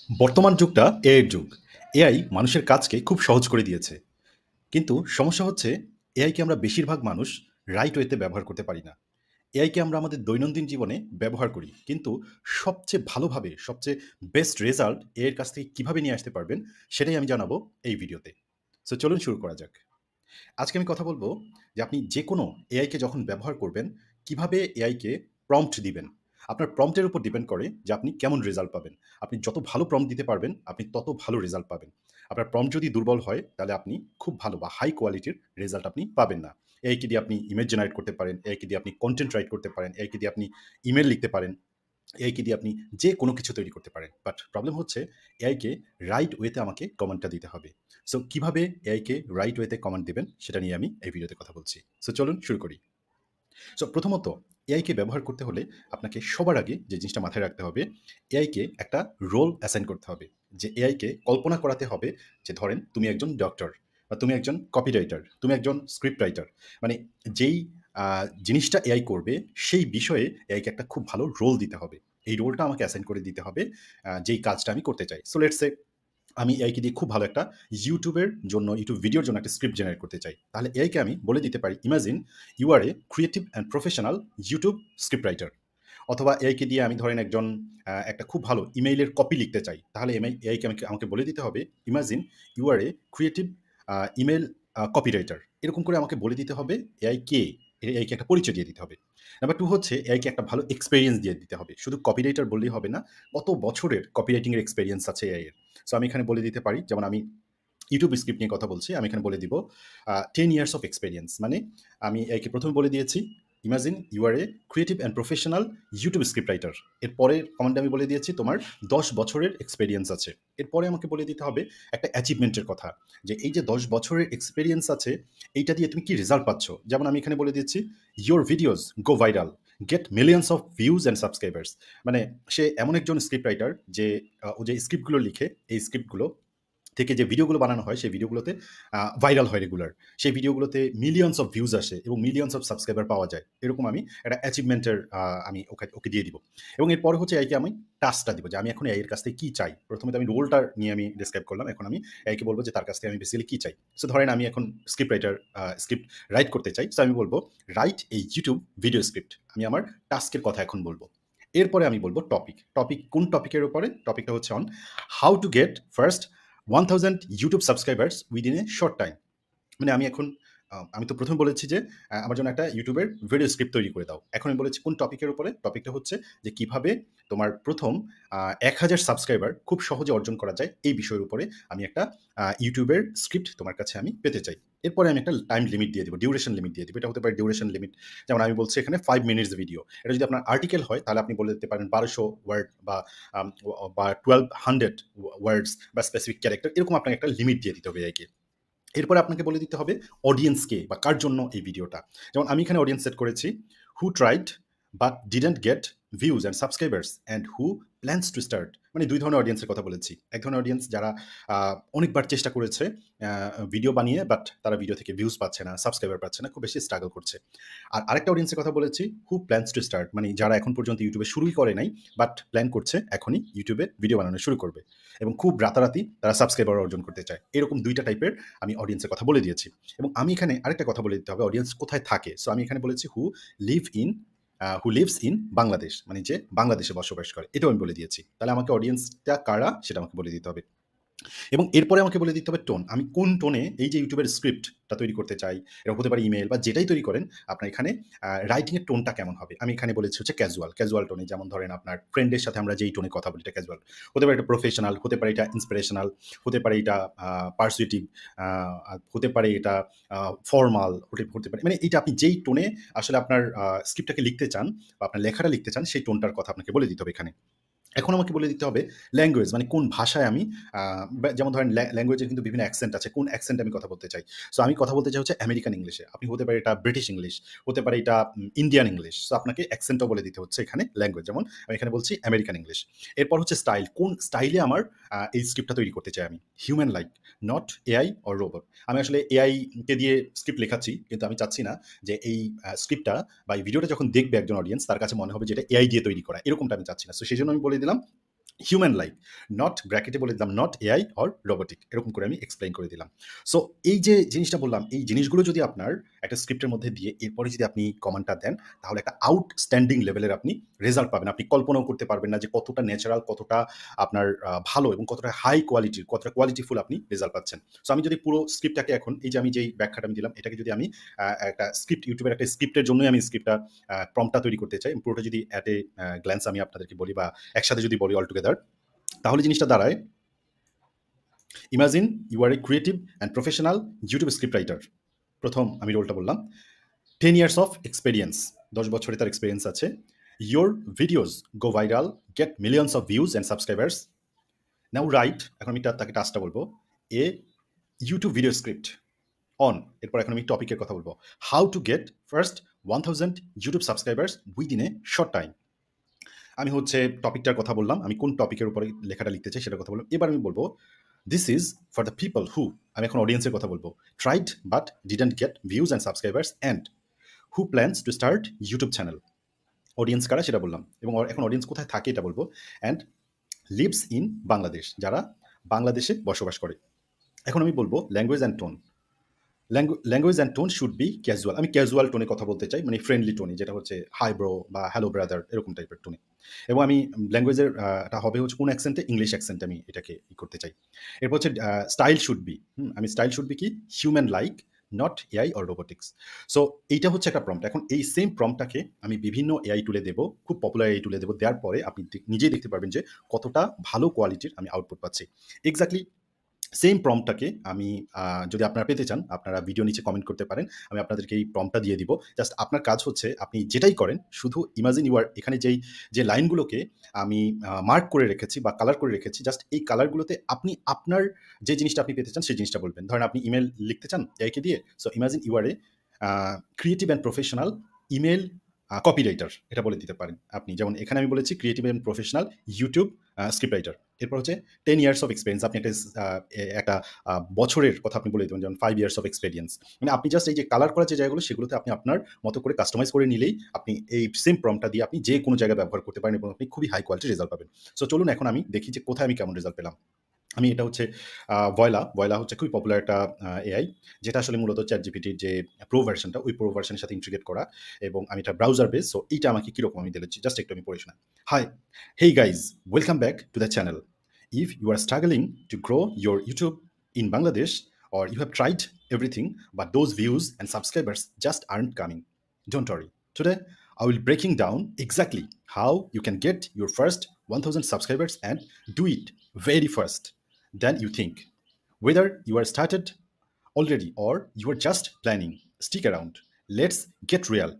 বর্তমান যুগটা এআই এর যুগ। এআই মানুষের কাজকে খুব সহজ করে দিয়েছে। কিন্তু সমস্যা হচ্ছে এআইকে আমরা বেশিরভাগ মানুষ রাইট ওয়েতে ব্যবহার করতে পারি না। এআইকে আমরা আমাদের দৈনন্দিন জীবনে ব্যবহার করি। কিন্তু সবচেয়ে ভালোভাবে, সবচেয়ে বেস্ট রেজাল্ট এর কাছ থেকে কিভাবে নিয়ে আসতে পারবেন, সেটাই আমি জানাবো এই ভিডিওতে। সো চলুন শুরু করা যাক। আজকে আমি কথা বলবো যে আপনি যেকোনো এআইকে যখন ব্যবহার করবেন, কিভাবে এআইকে প্রম্পট দিবেন। আপনার প্রম্পটের উপর ডিপেন্ড করে যে আপনি কেমন রেজাল্ট পাবেন। আপনি যত ভালো প্রম্পট দিতে পারবেন, আপনি তত ভালো রেজাল্ট পাবেন। আপনার প্রম্পট যদি দুর্বল হয়, তাহলে আপনি খুব ভালো বা হাই কোয়ালিটির রেজাল্ট আপনি পাবেন না। এআইকে দিয়ে আপনি ইমেজ জেনারেট করতে পারেন, এআইকে দিয়ে আপনি কনটেন্ট রাইট করতে পারেন, এআইকে দিয়ে আপনি ইমেইল লিখতে পারেন, এআইকে দিয়ে আপনি যে কোনো কিছু তৈরি করতে পারেন। বাট প্রবলেম হচ্ছে এআইকে রাইট ওয়েতে আমাকে কমান্ডটা দিতে হবে। সো কিভাবে এআইকে রাইট ওয়েতে কমান্ড দিবেন সেটা নিয়ে আমি এই ভিডিওতে কথা বলছি। সো চলুন শুরু করি। সো প্রথমত এআইকে ব্যবহার করতে হলে আপনাকে সবার আগে যে জিনিসটা মাথায় রাখতে হবে, এআইকে একটা রোল অ্যাসাইন করতে হবে। যে এআইকে কল্পনা করাতে হবে যে ধরেন তুমি একজন ডক্টর বা তুমি একজন কপি রাইটার, তুমি একজন স্ক্রিপ্ট রাইটার। মানে যেই জিনিসটা এআই করবে সেই বিষয়ে এআইকে একটা খুব ভালো রোল দিতে হবে। এই রোলটা আমাকে অ্যাসাইন করে দিতে হবে যেই কাজটা আমি করতে চাই। সো লেটস সে আমি এআইকে দিয়ে খুব ভালো একটা ইউটিউবের জন্য, ইউটিউব ভিডিওর জন্য একটা স্ক্রিপ্ট জেনারেট করতে চাই। তাহলে এআইকে আমি বলে দিতে পারি, imagine you are a creative and professional YouTube script writer. অথবা এআইকে দিয়ে আমি ধরেন একজন একটা খুব ভালো ইমেইলের কপি লিখতে চাই। তাহলে এআইকে আমাকে বলে দিতে হবে, imagine you are a creative email copy writer. এরকম করে আমাকে বলে দিতে হবে এআই কে, এআইকে একটা পরিচয় দিয়ে দিতে হবে। নাম্বার 2 হচ্ছে এআইকে একটা ভালো এক্সপেরিয়েন্স দিয়ে দিতে হবে। শুধু কপি রাইটার বললেই হবে না, কত বছরের কপি রাইটিং এর এক্সপেরিয়েন্স আছে এআই এর। সো আমি এখানে বলে দিতে পারি, যেমন আমি ইউটিউব স্ক্রিপ্ট নিয়ে কথা বলছি, আমি এখানে বলে দিব 10 ইয়ার্স অফ এক্সপেরিয়েন্স। মানে আমি একে প্রথমে বলে দিয়েছি, imagine you are a creative and professional YouTube script writer. এরপরের কমান্ডে আমি বলে দিয়েছি তোমার 10 বছরের এক্সপেরিয়েন্স আছে। এরপরে আমাকে বলে দিতে হবে একটা অ্যাচিভমেন্টের কথা, যে এই যে 10 বছরের এক্সপেরিয়েন্স আছে, এইটা দিয়ে তুমি কি রেজাল্ট পাচ্ছ। যেমন আমি এখানে বলে দিচ্ছি, your videos go viral, get millions of views and subscribers. মানে সে এমন একজন স্ক্রিপ্ট রাইটার যে ও যে স্ক্রিপ্টগুলো লিখে, এই স্ক্রিপ্টগুলো থেকে যে ভিডিওগুলো বানানো হয় সেই ভিডিওগুলোতে ভাইরাল হয় রেগুলার। সেই ভিডিওগুলোতে মিলিয়নস অফ ভিউজ আসে এবং মিলিয়নস অফ সাবস্ক্রাইবার পাওয়া যায়। এরকম আমি একটা অ্যাচিভমেন্টের আমি ওকে দিয়ে দিব। এবং এরপরে হচ্ছে এআইকে আমি টাস্কটা দিব, যে আমি এখন এআই এর কাছ থেকে কী চাই। প্রথমে তো আমি রোলটা নিয়ে আমি ডিসক্রাইব করলাম, এখন আমি এআইকে বলবো যে তার কাছ থেকে আমি বেসিক্যালি কী চাই। সো ধরেন আমি এখন স্ক্রিপ্ট রাইটার, স্ক্রিপ্ট রাইট করতে চাই। সো আমি বলবো রাইট এই ইউটিউব ভিডিও স্ক্রিপ্ট। আমি আমার টাস্কের কথা এখন বলবো। এরপরে আমি বলবো টপিক। টপিক কোন টপিকের উপরে? টপিকটা হচ্ছে on how to get first 1000 YouTube subscribers within a short time. মানে আমি এখন আমি তো প্রথমে বলেছি যে আমার জন্য একটা ইউটিউবের ভিডিও স্ক্রিপ্ট তৈরি করে দাও। এখন আমি বলেছি কোন টপিকের উপরে? টপিকটা হচ্ছে যে কিভাবে তোমার প্রথম 1000 সাবস্ক্রাইবার খুব সহজে অর্জন করা যায়, এই বিষয়ের উপরে আমি একটা ইউটিউবের স্ক্রিপ্ট তোমার কাছে আমি পেতে চাই। এরপরে আমি একটা টাইম লিমিট দিয়ে দিব, ডিউরেশন লিমিট দিয়ে দিব। এটা হতে পারে ডিউরেশন লিমিট, যেমন আমি বলছি এখানে 5 মিনিটস ভিডিও। এটা যদি আপনার আর্টিকেল হয় তাহলে আপনি বলে দিতে পারেন 1200 ওয়ার্ড বা 1200 ওয়ার্ডস বা স্পেসিফিক ক্যারেক্টার। এরকম আপনাকে একটা লিমিট দিয়ে দিতে হবে এআইকে। এরপরে আপনাকে বলে দিতে হবে অডিয়েন্সকে বা কার জন্য এই ভিডিওটা। যেমন আমি এখানে অডিয়েন্স সেট করেছি, who tried but didn't get views and subscribers and who plans to start. মানে দুই ধরনের অডিয়েন্সের কথা বলেছি। এক ধরনের অডিয়েন্স যারা অনেকবার চেষ্টা করেছে ভিডিও বানিয়ে, বাট তারা ভিডিও থেকে ভিউজ পাচ্ছে না, সাবস্ক্রাইবার পাচ্ছে না, খুব বেশি স্ট্রাগল করছে। আর আরেকটা অডিয়েন্সের কথা বলেছি, হু প্ল্যান্স টু স্টার্ট, মানে যারা এখন পর্যন্ত ইউটিউবে শুরুই করে নাই, বাট প্ল্যান করছে এখনই ইউটিউবে ভিডিও বানানো শুরু করবে এবং খুব রাতারাতি তারা সাবস্ক্রাইবার অর্জন করতে চায়। এরকম দুইটা টাইপের আমি অডিয়েন্সের কথা বলে দিয়েছি। এবং আমি এখানে আরেকটা কথা বলে দিতে হবে, অডিয়েন্স কোথায় থাকে। সো আমি এখানে বলেছি হু লিভস ইন বাংলাদেশ, মানে যে বাংলাদেশে বসবাস করে, এটাও আমি বলে দিয়েছি। তাহলে আমাকে অডিয়েন্সটা কারা সেটা আমাকে বলে দিতে হবে। এবং এরপরে আমাকে বলে দিতে হবে টোন। আমি কোন টোনে এই যে ইউটিউবের স্ক্রিপ্টটা তৈরি করতে চাই, এটা হতে পারে ইমেল বা যেটাই তৈরি করেন, আপনার এখানে রাইটিংয়ের টোনটা কেমন হবে। আমি এখানে বলেছি হচ্ছে ক্যাজুয়াল টোনে। যেমন ধরেন আপনার ফ্রেন্ডের সাথে আমরা যেই টোনে কথা বলি এটা ক্যাজুয়াল। হতে পারে এটা প্রফেশনাল, হতে পারে এটা ইন্সপিরেশনাল, হতে পারে এটা পারসুয়েটিভ, হতে পারে এটা ফর্মাল, হতে পারে, মানে এইটা আপনি যেই টোনে আসলে আপনার স্ক্রিপ্টটাকে লিখতে চান বা আপনার লেখাটা লিখতে চান, সেই টোনটার কথা আপনাকে বলে দিতে হবে এখানে। এখন আমাকে বলে দিতে হবে ল্যাঙ্গুয়েজ, মানে কোন ভাষায় আমি যেমন ধরেন ল্যাঙ্গুয়েজের কিন্তু বিভিন্ন অ্যাকসেন্ট আছে, কোন অ্যাকসেন্টে আমি কথা বলতে চাই। সো আমি কথা বলতে চাই হচ্ছে আমেরিকান ইংলিশে, আপনি হতে পারে এটা ব্রিটিশ ইংলিশ, হতে পারে এটা ইন্ডিয়ান ইংলিশ। সো আপনাকে অ্যাকসেন্টও বলে দিতে হচ্ছে এখানে ল্যাঙ্গুয়েজ, যেমন আমি এখানে বলছি আমেরিকান ইংলিশ। এরপর হচ্ছে স্টাইল, কোন স্টাইলে আমার এই স্ক্রিপ্টটা তৈরি করতে চাই আমি, human like, not AI or robot. আমি আসলে এআইকে দিয়ে স্ক্রিপ্ট লেখাচ্ছি, কিন্তু আমি চাচ্ছি না যে এই স্ক্রিপ্টটা বা এই ভিডিওটা যখন দেখবে একজন অডিয়েন্স, তার কাছে মনে হবে যে এটা এআই দিয়ে তৈরি করা, এরকমটা আমি চাচ্ছি না। সো সেই জন্য আমি বলে দিলাম হিউম্যান লাইক, নট ব্র্যাকেটে বলে দিলাম নট এআই অর রোবোটিক, এরকম করে আমি এক্সপ্লেইন করে দিলাম। সো এই যে জিনিসটা বললাম, এই জিনিসগুলো যদি আপনার একটা স্ক্রিপ্টের মধ্যে দিয়ে এরপরে যদি আপনি কমান্ডটা দেন, তাহলে একটা আউটস্ট্যান্ডিং লেভেলের আপনি রেজাল্ট পাবেন। আপনি কল্পনাও করতে পারবেন না যে কতটা ন্যাচারাল, কতটা আপনার ভালো এবং কতটা হাই কোয়ালিটির, কতটা কোয়ালিটিফুল আপনি রেজাল্ট পাচ্ছেন। সো আমি যদি পুরো স্ক্রিপ্টটাকে এখন এই যে আমি যেই ব্যাখ্যাটা আমি দিলাম, এটাকে যদি আমি একটা স্ক্রিপ্ট, ইউটিউবের একটা স্ক্রিপ্টের জন্যই আমি স্ক্রিপ্টটা প্রম্পটটা তৈরি করতে চাই, পুরোটা যদি অ্যাট এ গ্ল্যান্স আমি আপনাদেরকে বলি বা একসাথে যদি বলি অল টুগেদার, তাহলে জিনিসটা দাঁড়ায়, imagine you are a creative and professional YouTube script writer. প্রথম আমি রোলটা বললাম, 10 years of experience, 10 বছরে তার এক্সপিরিয়েন্স আছে। Your videos go viral, get millions of views and subscribers. Now right, এখন আমি তাকে টাস্কটা বলবো, a YouTube video script on, এরপর এখন আমি টপিকের কথা বলবো, how to get first 1000 YouTube subscribers within a short time. আমি হচ্ছে টপিকটার কথা বললাম, আমি কোন টপিকের উপরে লেখাটা লিখতে চাই সেটার কথা বললাম। এবার আমি বলবো, this is for the people who, আমি এখন অডিয়েন্সের কথা বলবো, tried but didn't get views and subscribers and who plans to start YouTube channel. Audience কারা সেটা বললাম, এবং এখন অডিয়েন্স কোথায় থাকে এটা বলবো, অ্যান্ড লিভস ইন বাংলাদেশ, যারা বাংলাদেশে বসবাস করে। এখন আমি বলবো language and tone, language and tone should be casual, আমি ক্যাজুয়াল টোনে কথা বলতে চাই, মানে ফ্রেন্ডলি টোনে, যেটা হচ্ছে হাই ব্রো বা হ্যালো ব্রাদার এরকম টাইপের টোনে। এবং আমি ল্যাঙ্গুয়েজের এটা হবে হচ্ছে কোন অ্যাকসেন্টে, ইংলিশ অ্যাকসেন্টে আমি এটাকে করতে চাই। এরপর হচ্ছে স্টাইল শুড বি, আমি স্টাইল শুড বি কি human like, not AI or robotics. So এইটা হচ্ছে একটা প্রম্পট। এখন এই সেম প্রম্পটটাকে আমি বিভিন্ন এআই টুলে দেবো, খুব পপুলার এআই টুলে দেবো, দেওয়ার পরে আপনি নিজেই দেখতে পারবেন যে কতটা ভালো কোয়ালিটির আমি আউটপুট পাচ্ছি। এক্স্যাক্টলি সেম প্রম্পটটাকে আমি যদি আপনারা পেতে চান, আপনারা ভিডিও নিচে কমেন্ট করতে পারেন, আমি আপনাদেরকে এই প্রম্পটটা দিয়ে দিব। জাস্ট আপনার কাজ হচ্ছে আপনি যেটাই করেন, শুধু ইমাজিন ইউ আর, এখানে যে লাইনগুলোকে আমি মার্ক করে রেখেছি বা কালার করে রেখেছি, জাস্ট এই কালারগুলোতে আপনি আপনার যে জিনিসটা আপনি পেতে চান সেই জিনিসটা বলবেন। ধরেন আপনি ইমেল লিখতে চান এআইকে দিয়ে, so imagine you are a creative and professional email copywriter, এটা বলে দিতে পারেন আপনি। যেমন এখানে আমি বলেছি creative and professional YouTube script writer. এরপর হচ্ছে 10 years অফ এক্সপিরিয়েন্স, আপনি একটা বছরের কথা আপনি বলে দেবেন, যেমন 5 years অফ এক্সপিরিয়েন্স। মানে আপনি জাস্ট এই যে কালার করা যে জায়গাগুলো, সেগুলোতে আপনি আপনার মতো করে কাস্টমাইজ করে নিলেই আপনি এই সেম প্রম্পটটা দিয়ে আপনি যে কোনো জায়গায় ব্যবহার করতে পারেন এবং আপনি খুবই হাই কোয়ালিটির রেজাল্ট পাবেন। সো চলুন এখন আমি দেখি যে কোথায় আমি কেমন রেজাল্ট পেলাম। আমি এটা হচ্ছে ভয়লা হচ্ছে খুবই পপুলার একটা এআই, যেটা আসলে মূলত চ্যাটজিপিটির যে প্রো ভার্সনটা, ওই প্রো ভার্সনের সাথে ইন্টিগ্রেট করা, এবং আমি এটা ব্রাউজার বেস। সো এইটা আমাকে কীরকম আমি দিলেছি, জাস্ট একটু আমি পড়ে শোনাই। Hi, hey guys, welcome back to the channel. If you are struggling to grow your YouTube in Bangladesh, or you have tried everything but those views and subscribers just aren't coming, don't worry. Today, I will breaking down exactly how you can get your first 1000 subscribers and do it very fast than you think. Whether you are started already or you are just planning, stick around. Let's get real.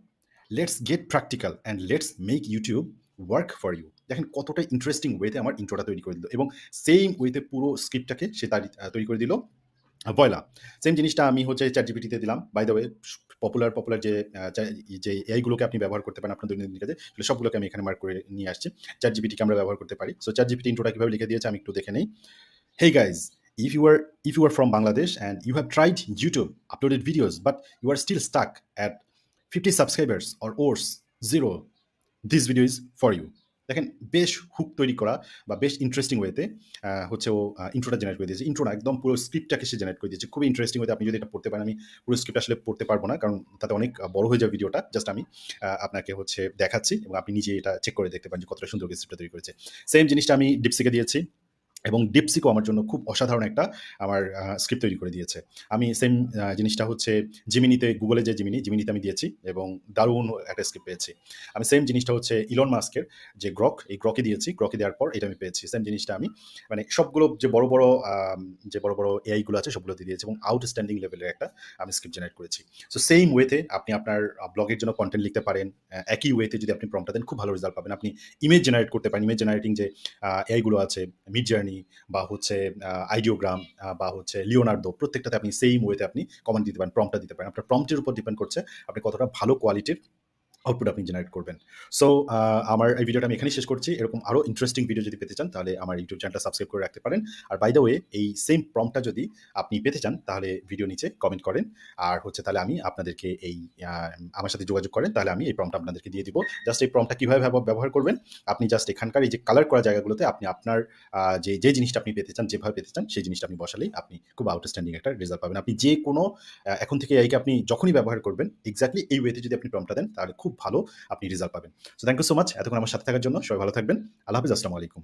Let's get practical and let's make YouTube work for you. দেখেন কতটা interesting ওয়েতে আমার ইন্ট্রোটা তৈরি করে দিল, এবং same ওয়েতে পুরো স্ক্রিপ্টটাকে সে তৈরি করে দিল ভয়লা। সেম জিনিসটা আমি হচ্ছে চ্যাটজিপিটিতে দিলাম। বাই দ্য ওয়ে, পপুলার যে এআইগুলোকে আপনি ব্যবহার করতে পারেন আপনার দৈনন্দিন কাজে, সবগুলোকে আমি এখানে মার্ক করে নিয়ে আসছি। চ্যাটজিপিটিকে আমরা ব্যবহার করতে পারি। সো চ্যাটজিপিটি ইন্ট্রোটা কীভাবে লিখে দিয়েছে আমি একটু দেখে নেই। Hey guys, if you are from Bangladesh and you have tried YouTube, uploaded videos, but you are still stuck at 50 subscribers or worse, zero, this video is for you. দেখেন বেশ hook তৈরি করা বা বেশ ইন্টারেস্টিং ওয়েতে হচ্ছে ও ইন্ট্রোটা generate করে দিয়েছে। ইন্ট্রোটা একদম পুরো স্ক্রিপ্টটাকে সে জেনারেট করে দিয়েছে, খুবই ইন্টারেস্টিং ওয়েতে। আপনি যদি এটা পড়তে পারেন, আমি পুরো স্ক্রিপ্ট আসলে পড়তে পারবো না, কারণ তাতে অনেক বড় হয়ে যাবে ভিডিওটা। জাস্ট আমি আপনাকে হচ্ছে দেখাচ্ছি, এবং আপনি নিজে এটা চেক করে দেখতে পারেন যে কতটা সুন্দর স্ক্রিপ্টটা তৈরি করেছে। সেম জিনিসটা আমি ডিপসিকে দিয়েছি, এবং ডিপসিকও আমার জন্য খুব অসাধারণ একটা আমার স্ক্রিপ্ট তৈরি করে দিয়েছে। আমি সেম জিনিসটা হচ্ছে জিমিনিতে, গুগলে যে জিমিনিতে আমি দিয়েছি, এবং দারুণ একটা স্ক্রিপ্ট পেয়েছি। আমি সেম জিনিসটা হচ্ছে ইলন মাস্কের যে এই গ্রকে দিয়েছি, গ্রকে দেওয়ার পর এটা আমি পেয়েছি। সেম জিনিসটা আমি মানে সবগুলো যে বড় বড় এআইগুলো আছে সবগুলোতে দিয়েছি, এবং আউটস্ট্যান্ডিং লেভেলের একটা আমি স্ক্রিপ্ট জেনারেট করেছি। সো সেম ওয়েতে আপনি আপনার ব্লগের জন্য কন্টেন্ট লিখতে পারেন। একই ওয়েতে যদি আপনি প্রম্পটটা দেন, খুব ভালো রেজাল্ট পাবেন। আপনি ইমেজ জেনারেট করতে পারেন, ইমেজ জেনারেটিং যে এআইগুলো আছে, মিডজার্নি বা হচ্ছে আইডিওগ্রাম বা হচ্ছে লিওনার্দো, প্রত্যেকটাতে আপনি সেম ওয়েতে আপনি কমান্ড দিতে পারেন, প্রম্পটটা দিতে পারেন। আপনার প্রম্পটের উপর ডিপেন্ড করছে আপনি কতটা ভালো কোয়ালিটির আউটপুট আপনি জেনারেট করবেন। সো আমার এই ভিডিওটা আমি এখানেই শেষ করছি। এরকম আরো ইন্টারেস্টিং ভিডিও যদি পেতে চান তাহলে আমার ইউটিউব চ্যানেলটা সাবস্ক্রাইব করে রাখতে পারেন। আর বাই দ্য ওয়ে এই সেম প্রম্পটটা যদি আপনি পেতে চান তাহলে ভিডিও নিচে কমেন্ট করেন। আর হচ্ছে তাহলে আমি আপনাদেরকে এই আ আমার সাথে যোগাযোগ করেন তাহলে আমি এই প্রম্পটটা আপনাদেরকে দিয়ে দিব। জাস্ট এই প্রম্পটটা কিভাবে ব্যবহার করবেন, আপনি জাস্ট এখানকার এই যে কালার করা জায়গাগুলোতে আপনি আপনার যে জিনিসটা আপনি পেতে চান, যেভাবে পেতে চান সেই জিনিসটা আপনি বসালেই আপনি খুব আউটস্ট্যান্ডিং একটা রেজাল্ট পাবেন। আপনি যে কোনো এখন থেকে এআই কে আপনি যখনই ব্যবহার করবেন এক্সাক্টলি এই ওয়েতে যদি আপনি প্রম্পটটা দেন তাহলে খুব ভালো আপনি রেজাল্ট পাবেন। So thank you so much এতক্ষণ আমার সাথে থাকার জন্য। সবাই ভালো থাকবেন। আল্লাহ হাফেজ। আসসালামু আলাইকুম।